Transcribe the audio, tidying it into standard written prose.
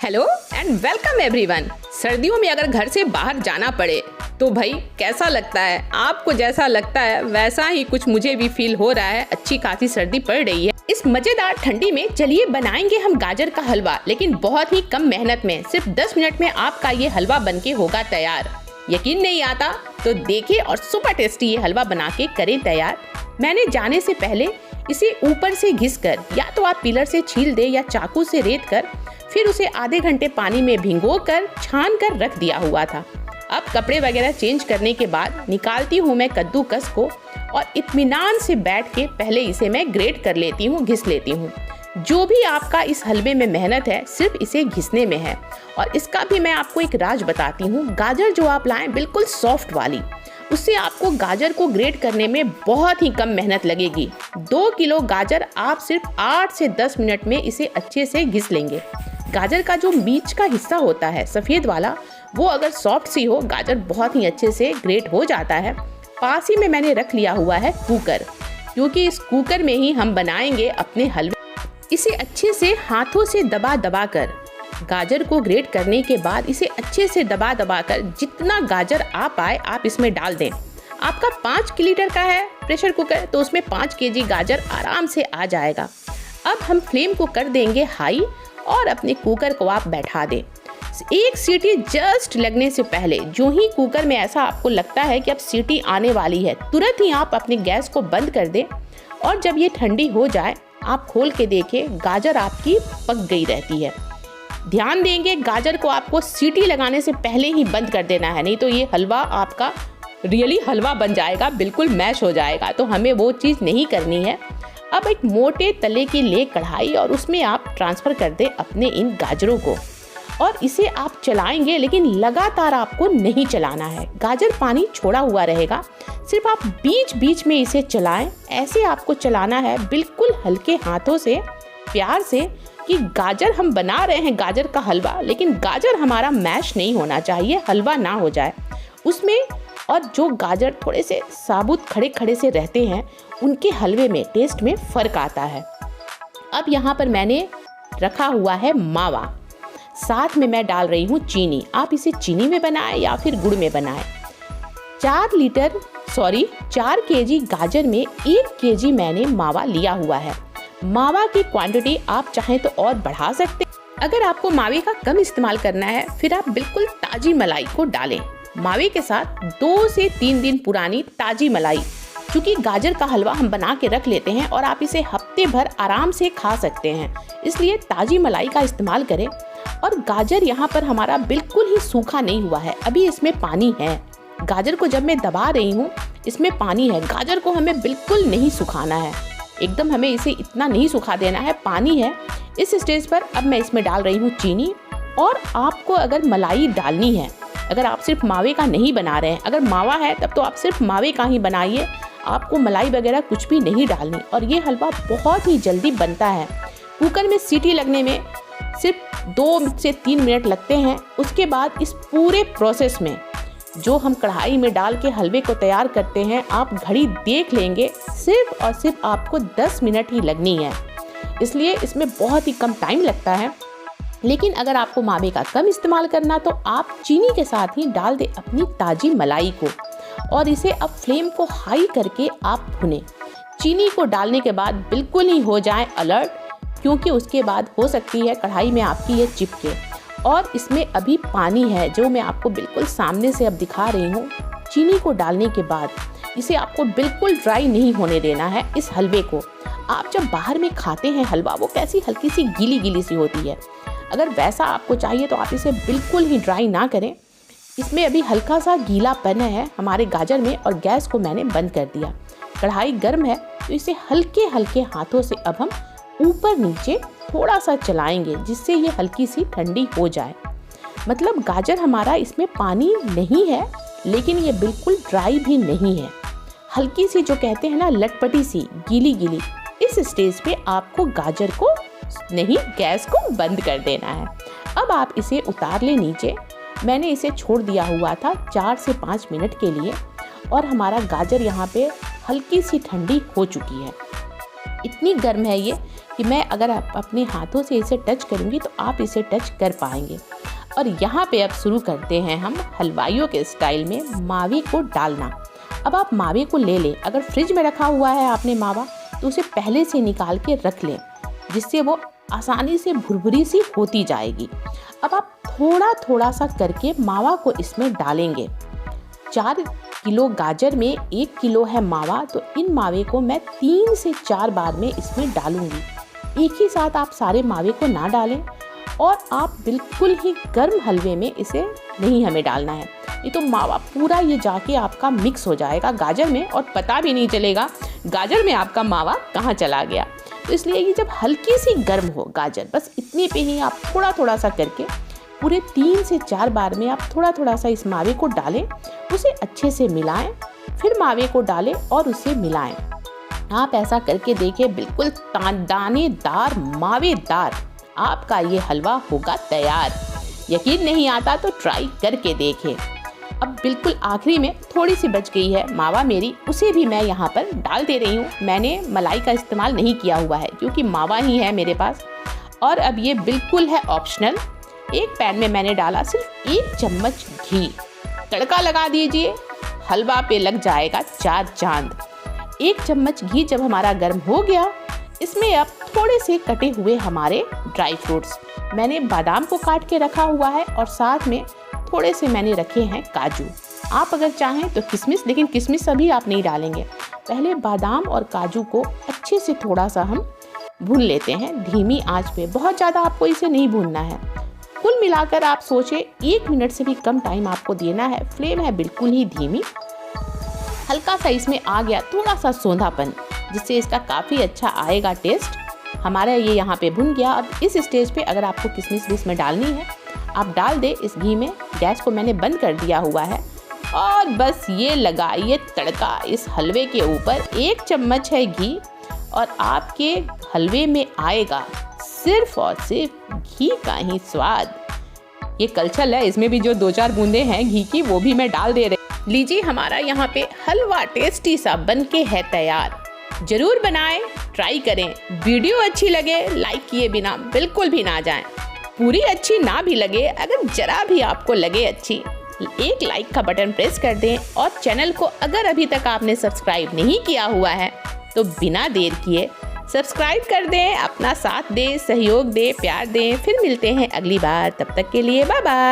Hello and welcome everyone. सर्दियों में अगर घर से बाहर जाना पड़े तो भाई कैसा लगता है? आपको जैसा लगता है वैसा ही कुछ मुझे भी फील हो रहा है। अच्छी खासी सर्दी पड़ रही है। इस मजेदार ठंडी में चलिए बनाएंगे हम गाजर का हलवा, लेकिन बहुत ही कम मेहनत में। सिर्फ 10 मिनट में आपका ये हलवा बनके होगा तैयार। यकीन नहीं आता तो देखिए और सुपर टेस्टी ये हलवा बना के करें तैयार। मैंने जाने से पहले इसे ऊपर से घिसकर, या तो आप पीलर से छील दे या चाकू से रेत कर, फिर उसे आधे घंटे पानी में भिगोकर छान कर रख दिया हुआ था। अब कपड़े वगैरह चेंज करने के बाद निकालती हूँ मैं कद्दूकस को और इत्मीनान से बैठ के पहले इसे मैं ग्रेट कर लेती हूँ, घिस लेती हूँ। जो भी आपका इस हलवे में मेहनत है सिर्फ इसे घिसने में है। और इसका भी मैं आपको एक राज बताती हूँ। गाजर जो आप लाएं बिल्कुल सॉफ्ट वाली, उससे आपको गाजर को ग्रेट करने में बहुत ही कम मेहनत लगेगी। 2 किलो गाजर आप सिर्फ 8 से 10 मिनट में इसे अच्छे से घिस लेंगे। गाजर का जो बीच का हिस्सा होता है सफ़ेद वाला, वो अगर सॉफ्ट सी हो, गाजर बहुत ही अच्छे से ग्रेट हो जाता है। पास ही में मैंने रख लिया हुआ है कुकर, क्योंकि इस कुकर में ही हम बनाएंगे अपने हलवे। इसे अच्छे से हाथों से दबा दबा कर, गाजर को ग्रेट करने के बाद इसे अच्छे से दबा दबा कर जितना गाजर आ पाए आप इसमें डाल दें। आपका 5 लीटर का है प्रेशर कुकर तो उसमें 5 केजी गाजर आराम से आ जाएगा। अब हम फ्लेम को कर देंगे हाई और अपने कुकर को आप बैठा दें। एक सीटी जस्ट लगने से पहले, जो ही कुकर में ऐसा आपको लगता है कि अब सीटी आने वाली है, तुरंत ही आप अपने गैस को बंद कर दें। और जब ये ठंडी हो जाए आप खोल के देखें, गाजर आपकी पक गई रहती है। ध्यान देंगे गाजर को आपको सीटी लगाने से पहले ही बंद कर देना है, नहीं तो ये हलवा आपका रियली हलवा बन जाएगा, बिल्कुल मैश हो जाएगा। तो हमें वो चीज़ नहीं करनी है। अब एक मोटे तले की ले कढ़ाई और उसमें आप ट्रांसफ़र कर दें अपने इन गाजरों को और इसे आप चलाएंगे, लेकिन लगातार आपको नहीं चलाना है। गाजर पानी छोड़ा हुआ रहेगा, सिर्फ आप बीच बीच में इसे चलाएं। ऐसे आपको चलाना है बिल्कुल हल्के हाथों से, प्यार से, कि गाजर हम बना रहे हैं गाजर का हलवा, लेकिन गाजर हमारा मैश नहीं होना चाहिए, हलवा ना हो जाए उसमें। और जो गाजर थोड़े से साबुत खड़े खड़े से रहते हैं उनके हलवे में टेस्ट में फ़र्क आता है। अब यहाँ पर मैंने रखा हुआ है मावा, साथ में मैं डाल रही हूँ चीनी। आप इसे चीनी में बनाएं या फिर गुड़ में बनाएं। 4 केजी गाजर में 1 केजी मैंने मावा लिया हुआ है। मावा की क्वांटिटी आप चाहें तो और बढ़ा सकते हैं। अगर आपको मावे का कम इस्तेमाल करना है फिर आप बिल्कुल ताज़ी मलाई को डालें। मावे के साथ 2 से 3 दिन पुरानी ताज़ी मलाई, क्योंकि गाजर का हलवा हम बना के रख लेते हैं और आप इसे हफ्ते भर आराम से खा सकते हैं, इसलिए ताज़ी मलाई का इस्तेमाल करें। और गाजर यहाँ पर हमारा बिल्कुल ही सूखा नहीं हुआ है, अभी इसमें पानी है। गाजर को जब मैं दबा रही हूँ इसमें पानी है। गाजर को हमें बिल्कुल नहीं सुखाना है, एकदम हमें इसे इतना नहीं सुखा देना है, पानी है। इस स्टेज पर अब मैं इसमें डाल रही हूँ चीनी। और आपको अगर मलाई डालनी है, अगर आप सिर्फ मावे का नहीं बना रहे हैं, अगर मावा है तब तो आप सिर्फ मावे का ही बनाइए, आपको मलाई वगैरह कुछ भी नहीं डालनी। और ये हलवा बहुत ही जल्दी बनता है। कुकर में सीटी लगने में सिर्फ 2 से 3 मिनट लगते हैं। उसके बाद इस पूरे प्रोसेस में जो हम कढ़ाई में डाल के हलवे को तैयार करते हैं, आप घड़ी देख लेंगे, सिर्फ और सिर्फ आपको 10 मिनट ही लगनी है, इसलिए इसमें बहुत ही कम टाइम लगता है। लेकिन अगर आपको मावे का कम इस्तेमाल करना तो आप चीनी के साथ ही डाल दें अपनी ताज़ी मलाई को और इसे अब फ्लेम को हाई करके आप भुनें। चीनी को डालने के बाद बिल्कुल ही हो जाए अलर्ट, क्योंकि उसके बाद हो सकती है कढ़ाई में आपकी ये चिपके। और इसमें अभी पानी है जो मैं आपको बिल्कुल सामने से अब दिखा रही हूँ। चीनी को डालने के बाद इसे आपको बिल्कुल ड्राई नहीं होने देना है। इस हलवे को आप जब बाहर में खाते हैं हलवा, वो कैसी हल्की सी गीली गीली सी होती है, अगर वैसा आपको चाहिए तो आप इसे बिल्कुल ही ड्राई ना करें। इसमें अभी हल्का सा गीलापन है हमारे गाजर में और गैस को मैंने बंद कर दिया। कढ़ाई गर्म है तो इसे हल्के हल्के हाथों से अब हम ऊपर नीचे थोड़ा सा चलाएंगे, जिससे ये हल्की सी ठंडी हो जाए। मतलब गाजर हमारा इसमें पानी नहीं है, लेकिन ये बिल्कुल ड्राई भी नहीं है, हल्की सी जो कहते हैं ना लटपटी सी गीली गीली। इस स्टेज पे आपको गाजर को नहीं, गैस को बंद कर देना है। अब आप इसे उतार ले नीचे। मैंने इसे छोड़ दिया हुआ था 4 से 5 मिनट के लिए और हमारा गाजर यहाँ पे हल्की सी ठंडी हो चुकी है। इतनी गर्म है ये कि मैं अगर आप अपने हाथों से इसे टच करूँगी तो आप इसे टच कर पाएंगे। और यहाँ पे अब शुरू करते हैं हम हलवाइयों के स्टाइल में मावे को डालना। अब आप मावे को ले लें, अगर फ्रिज में रखा हुआ है आपने मावा तो उसे पहले से निकाल के रख लें, जिससे वो आसानी से भुरभुरी सी होती जाएगी। अब आप थोड़ा थोड़ा सा करके मावा को इसमें डालेंगे। 4 किलो गाजर में 1 किलो है मावा, तो इन मावे को मैं 3 से 4 बार में इसमें डालूंगी। एक ही साथ आप सारे मावे को ना डालें और आप बिल्कुल ही गर्म हलवे में इसे नहीं हमें डालना है, ये तो मावा पूरा ये जाके आपका मिक्स हो जाएगा गाजर में और पता भी नहीं चलेगा गाजर में आपका मावा कहाँ चला गया। तो इसलिए ये जब हल्की सी गर्म हो गाजर, बस इतने पे ही आप थोड़ा थोड़ा सा करके पूरे 3 से 4 बार में आप थोड़ा थोड़ा सा इस मावे को डालें, उसे अच्छे से मिलाएं, फिर मावे को डालें और उसे मिलाएं। आप ऐसा करके देखिए, बिल्कुल दानेदार मावेदार आपका ये हलवा होगा तैयार। यकीन नहीं आता तो ट्राई करके देखें। अब बिल्कुल आखिरी में थोड़ी सी बच गई है मावा मेरी, उसे भी मैं यहाँ पर डाल दे रही हूँ। मैंने मलाई का इस्तेमाल नहीं किया हुआ है क्योंकि मावा ही है मेरे पास। और अब ये बिल्कुल है ऑप्शनल। एक पैन में मैंने डाला सिर्फ 1 चम्मच घी, तड़का लगा दीजिए, हलवा पे लग जाएगा 4 चांद। 1 चम्मच घी जब हमारा गर्म हो गया, इसमें अब थोड़े से कटे हुए हमारे ड्राई फ्रूट्स, मैंने बादाम को काट के रखा हुआ है और साथ में थोड़े से मैंने रखे हैं काजू। आप अगर चाहें तो किशमिश, लेकिन किशमिश अभी आप नहीं डालेंगे। पहले बादाम और काजू को अच्छे से थोड़ा सा हम भून लेते हैं धीमी आंच पे, बहुत ज़्यादा आपको इसे नहीं भूनना है। कुल मिलाकर आप सोचें 1 मिनट से भी कम टाइम आपको देना है, फ्लेम है बिल्कुल ही धीमी। हल्का सा इसमें आ गया थोड़ा सा सोंधापन, जिससे इसका काफ़ी अच्छा आएगा टेस्ट। हमारा ये यहाँ पे भुन गया। अब इस स्टेज पे अगर आपको किशमिश भी इसमें डालनी है आप डाल दे इस घी में। गैस को मैंने बंद कर दिया हुआ है और बस ये लगाइए तड़का इस हलवे के ऊपर। 1 चम्मच है घी और आपके हलवे में आएगा सिर्फ और सिर्फ घी का ही स्वाद। ये कलछल है, इसमें भी जो 2-4 बूंदे हैं घी की वो भी मैं डाल दे रही। लीजिए, हमारा यहाँ पे हलवा टेस्टी सा बन के है तैयार। जरूर बनाएं, ट्राई करें। वीडियो अच्छी लगे लाइक किए बिना बिल्कुल भी ना जाएं। पूरी अच्छी ना भी लगे, अगर जरा भी आपको लगे अच्छी, एक लाइक का बटन प्रेस कर दें। और चैनल को अगर अभी तक आपने सब्सक्राइब नहीं किया हुआ है तो बिना देर किए सब्सक्राइब कर दें, अपना साथ दें, सहयोग दें, प्यार दें। फिर मिलते हैं अगली बार, तब तक के लिए बाय बाय।